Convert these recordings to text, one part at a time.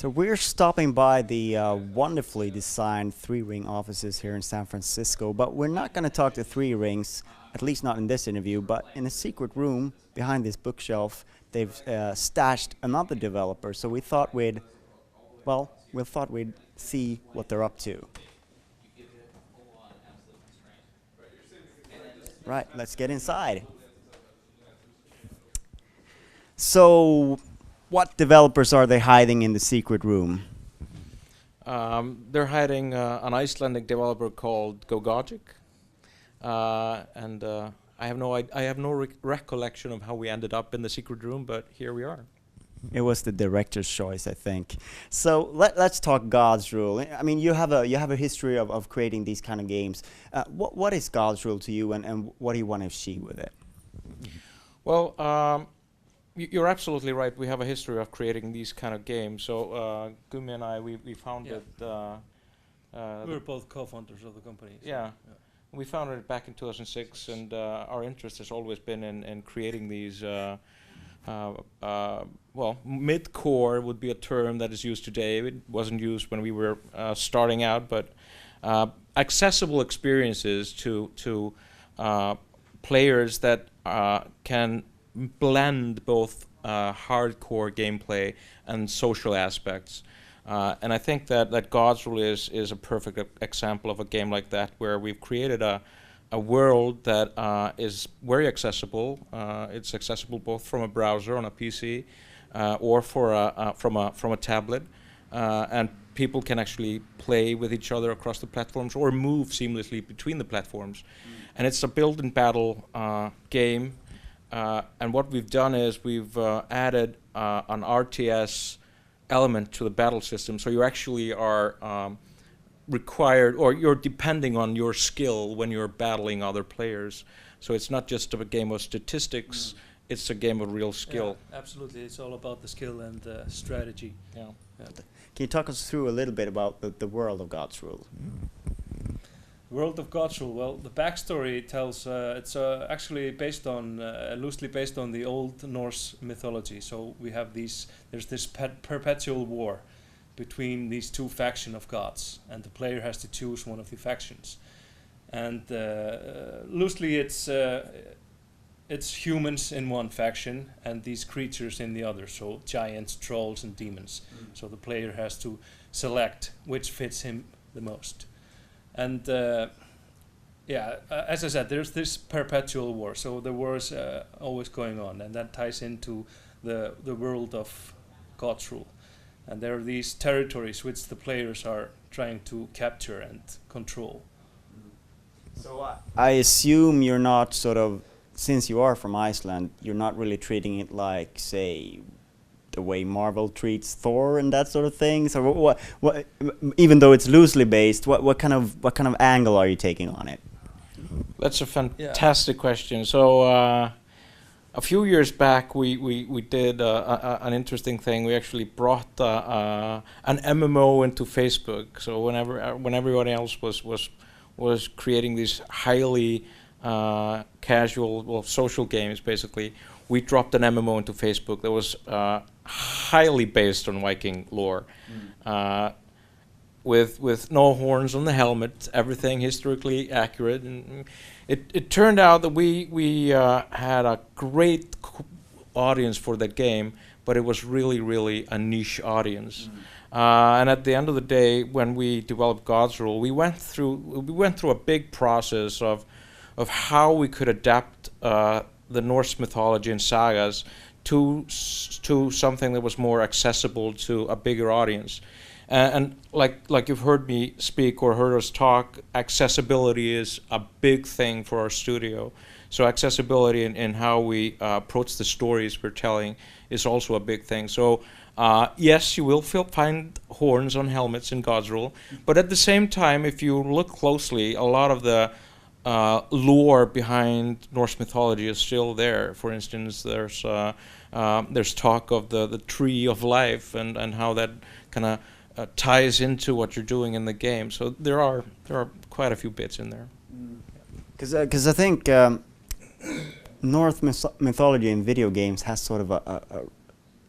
So we're stopping by the wonderfully designed three-ring offices here in San Francisco, but we're not going to talk to three rings, at least not in this interview, but in a secret room behind this bookshelf, they've stashed another developer. So we thought we'd see what they're up to. Right, let's get inside. So, what developers are they hiding in the secret room? They're hiding an Icelandic developer called Gogogic, and I have no recollection of how we ended up in the secret room, but here we are. It was the director's choice, I think. So let's talk Godsrule. I mean, you have a history of creating these kind of games. What is Godsrule to you, and what do you want to achieve with it? Well, you're absolutely right. We have a history of creating these kind of games. So Gumi and I, we founded. We were both co-founders of the company. So yeah. We founded it back in 2006, and our interest has always been in creating these. Well, mid-core would be a term that is used today. It wasn't used when we were starting out, but accessible experiences to players that can blend both hardcore gameplay and social aspects. And I think that Godsrule is a perfect example of a game like that, where we've created a world that is very accessible. It's accessible both from a browser on a PC or from a tablet, and people can actually play with each other across the platforms or move seamlessly between the platforms. And it's a build and battle game. And what we've done is we've added an RTS element to the battle system, so you actually are required, or you're depending on your skill when you're battling other players. So it's not just a game of statistics, it's a game of real skill. Yeah, absolutely, it's all about the skill and strategy. Yeah. Can you talk us through a little bit about the world of Godsrule? World of Godsrule. Well, the backstory tells it's actually based on loosely based on the Old Norse mythology. So we have there's this perpetual war between these two factions of gods, and the player has to choose one of the factions. And loosely, it's humans in one faction and these creatures in the other. So giants, trolls, and demons. So the player has to select which fits him the most. And as I said, there's this perpetual war. So the war is always going on, and that ties into the world of Godsrule. And there are these territories which the players are trying to capture and control. So I assume you're not since you are from Iceland, you're not really treating it like, say, the way Marvel treats Thor and that sort of thing. So what even though it's loosely based, what kind of angle are you taking on it? That's a fantastic question. So a few years back, we did an interesting thing. We actually brought an MMO into Facebook. So when everybody else was creating these highly casual, social games, basically, we dropped an MMO into Facebook that was highly based on Viking lore, with no horns on the helmet, everything historically accurate, and it turned out that we had a great audience for that game, but it was really a niche audience. And at the end of the day, when we developed Godsrule, we went through a big process of how we could adapt the Norse mythology and sagas to something that was more accessible to a bigger audience. And like you've heard me speak or heard us talk, accessibility is a big thing for our studio. So accessibility in how we approach the stories we're telling is also a big thing. So yes, you will find horns on helmets in Godsrule, but at the same time, if you look closely, a lot of the lore behind Norse mythology is still there. For instance, there's talk of the tree of life and how that kind of ties into what you're doing in the game. So there are quite a few bits in there. Because I think Norse mythology in video games has sort of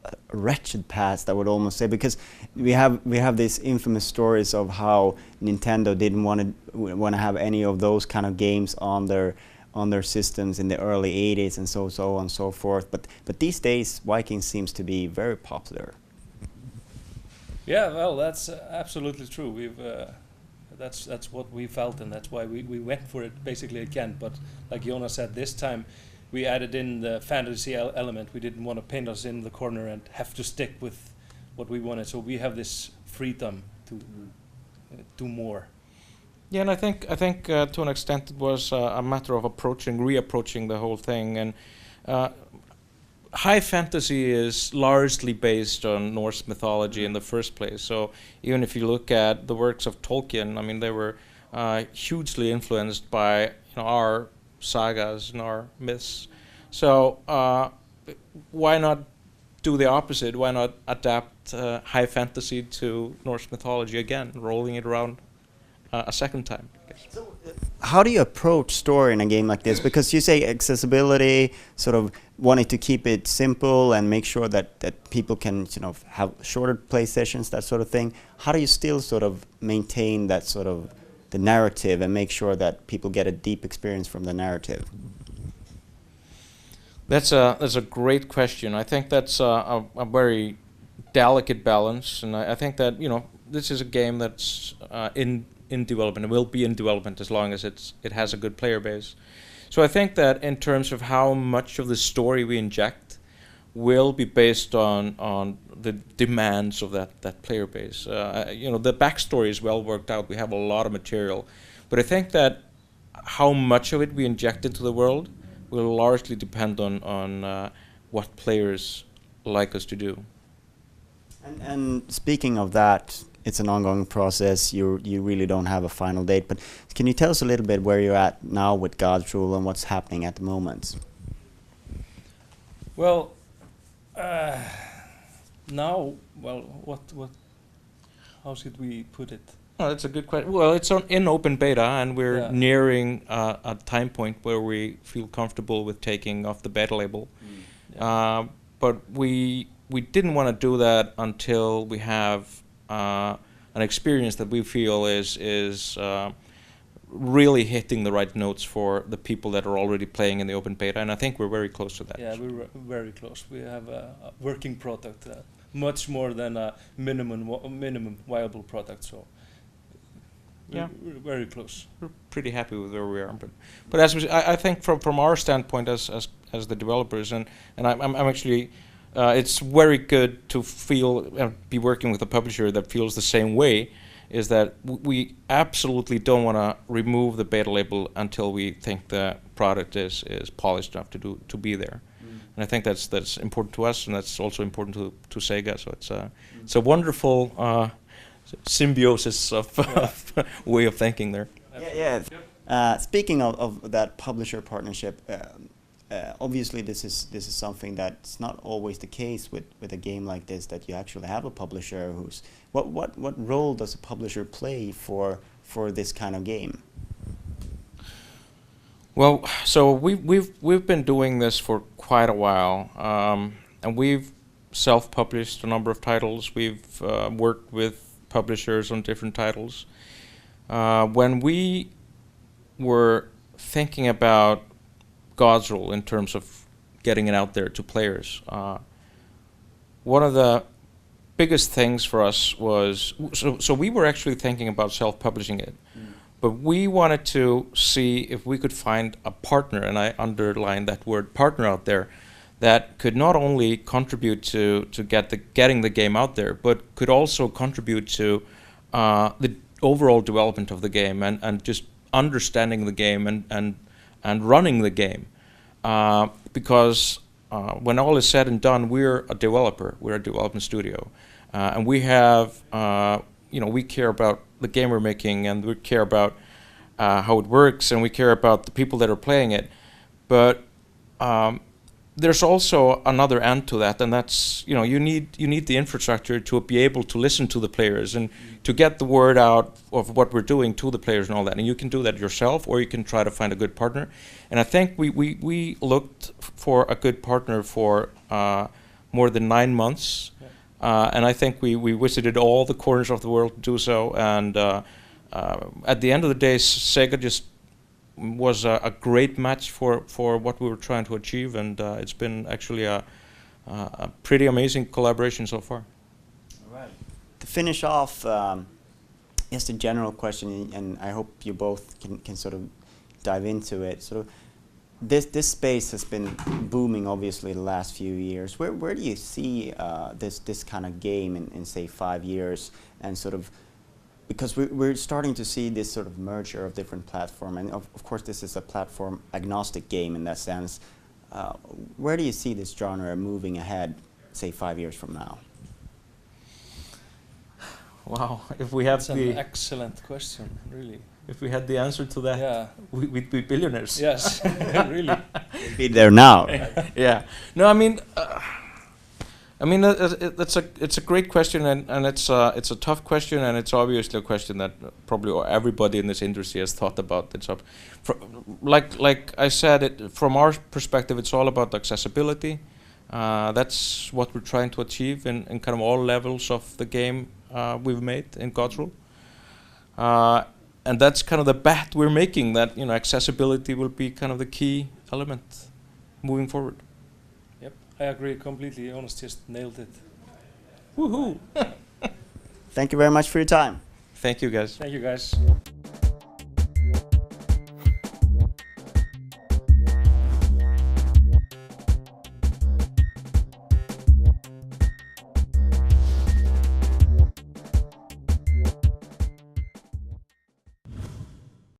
a wretched past, I would almost say, because we have these infamous stories of how Nintendo didn't want to have any of those kind of games on their systems in the early 80s and so on and so forth. But these days, Vikings seems to be very popular. Yeah, well, that's absolutely true. That's what we felt, and that's why we went for it basically again. But like Jónas said, this time we added in the fantasy element. We didn't want to paint us in the corner and have to stick with what we wanted. So we have this freedom to do more. Yeah, and I think to an extent it was a matter of reapproaching the whole thing. And high fantasy is largely based on Norse mythology in the first place. So even if you look at the works of Tolkien, I mean, they were hugely influenced by our sagas and our myths. So why not do the opposite? Why not adapt high fantasy to Norse mythology again, rolling it around a second time? So, how do you approach story in a game like this? Because you say accessibility, sort of wanting to keep it simple and make sure that people can have shorter play sessions, that sort of thing. How do you still sort of maintain that sort of the narrative and make sure that people get a deep experience from the narrative? That's a great question. I think that's a very delicate balance, and I think that this is a game that's in development. It will be in development as long as it has a good player base. So I think that in terms of how much of the story we inject will be based on the demands of that player base. The backstory is well worked out. We have a lot of material, but I think that how much of it we inject into the world will largely depend on what players like us to do. And speaking of that, it's an ongoing process. You really don't have a final date, but can you tell us a little bit where you're at now with Godsrule and what's happening at the moment? Well, now, what? How should we put it? Oh, that's a good question. Well, it's in open beta, and we're nearing a time point where we feel comfortable with taking off the beta label. But we didn't want to do that until we have an experience that we feel is really hitting the right notes for the people that are already playing in the open beta, and I think we're very close to that. Yeah, we're very close. We have a working product, much more than a minimum viable product. So we're very close. We're pretty happy with where we are, but as I think from our standpoint as the developers, and I'm actually. It's very good to be working with a publisher that feels the same way, is that we absolutely don't want to remove the beta label until we think the product is polished enough to be there. And I think that's important to us, and that's also important to Sega. So it's a wonderful symbiosis of way of thinking there. Yeah. Speaking of that publisher partnership, obviously this is something that's not always the case with a game like this, that you actually have a publisher who's what role does a publisher play for this kind of game? Well, so we've been doing this for quite a while, and we've self-published a number of titles. We've worked with publishers on different titles. When we were thinking about Godsrule in terms of getting it out there to players, one of the biggest things for us was, so we were actually thinking about self-publishing it, but we wanted to see if we could find a partner, and I underline that word partner out there, that could not only contribute to getting the game out there, but could also contribute to the overall development of the game and just understanding the game and running the game. Because when all is said and done, we're a developer, we're a development studio, and we have, we care about the game we're making, and we care about how it works, and we care about the people that are playing it. But there's also another end to that, and that's, you need the infrastructure to be able to listen to the players and to get the word out of what we're doing to the players and all that. And you can do that yourself, or you can try to find a good partner. And I think we looked for a good partner for more than 9 months. And I think we visited all the corners of the world to do so. And at the end of the day, Sega just was a great match for what we were trying to achieve. And it's been actually a pretty amazing collaboration so far. All right. To finish off, just a general question, and I hope you both can sort of dive into it. So this space has been booming, obviously, the last few years. Where do you see this kind of game in say 5 years, and sort of, because we're starting to see this sort of merger of different platforms, and of course this is a platform agnostic game in that sense. Where do you see this genre moving ahead, say 5 years from now? Wow, if we had That's an excellent question, really. If we had the answer to that, Yeah. we'd be billionaires. Yes, really. Be there now. Yeah. No, I mean, it's a great question, and it's a tough question, and it's obviously a question that probably everybody in this industry has thought about. It's like I said, from our perspective, it's all about accessibility. That's what we're trying to achieve in kind of all levels of the game we've made in Godsrule. And that's kind of the bet we're making, that accessibility will be kind of the key element moving forward. Yep, I agree completely. Jónas just nailed it. Woohoo! Thank you very much for your time. Thank you, guys. Thank you, guys.